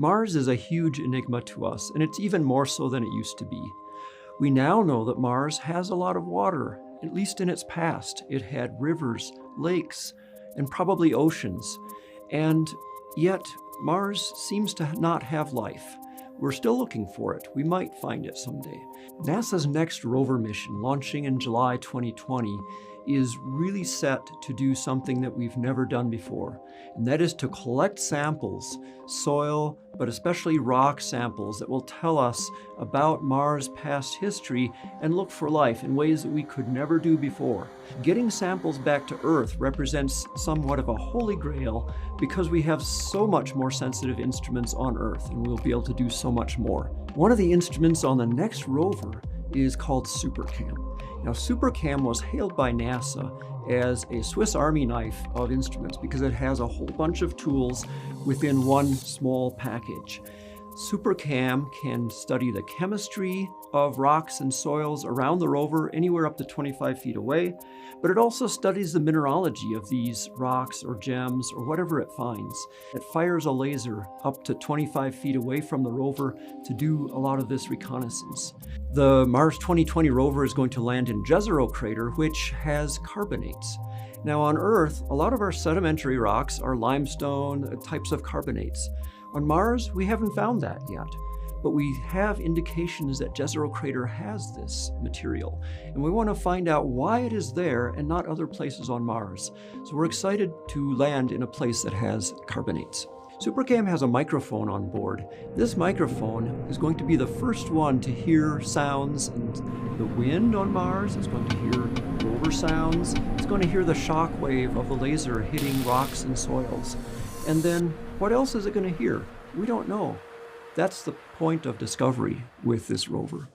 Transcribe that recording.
Mars is a huge enigma to us, and it's even more so than it used to be. We now know that Mars has a lot of water, at least in its past. It had rivers, lakes, and probably oceans. And yet, Mars seems to not have life. We're still looking for it. We might find it someday. NASA's next Rover mission, launching in July 2020, is really set to do something that we've never done before, and that is to collect samples, soil, but especially rock samples that will tell us about Mars' past history and look for life in ways that we could never do before. Getting samples back to Earth represents somewhat of a holy grail because we have so much more sensitive instruments on Earth, and we'll be able to do so much more. One of the instruments on the next rover is called SuperCam. Now, SuperCam was hailed by NASA as a Swiss Army knife of instruments because it has a whole bunch of tools within one small package. SuperCam can study the chemistry of rocks and soils around the rover anywhere up to 25 feet away, but it also studies the mineralogy of these rocks or gems or whatever it finds. It fires a laser up to 25 feet away from the rover to do a lot of this reconnaissance. The Mars 2020 rover is going to land in Jezero crater, which has carbonates. Now on Earth, a lot of our sedimentary rocks are limestone, types of carbonates. On Mars, we haven't found that yet, but we have indications that Jezero crater has this material, and we want to find out why it is there and not other places on Mars. So we're excited to land in a place that has carbonates. SuperCam has a microphone on board. This microphone is going to be the first one to hear sounds and the wind on Mars. It's going to hear rover sounds. It's going to hear the shock wave of the laser hitting rocks and soils. And then what else is it going to hear? We don't know. That's the point of discovery with this rover.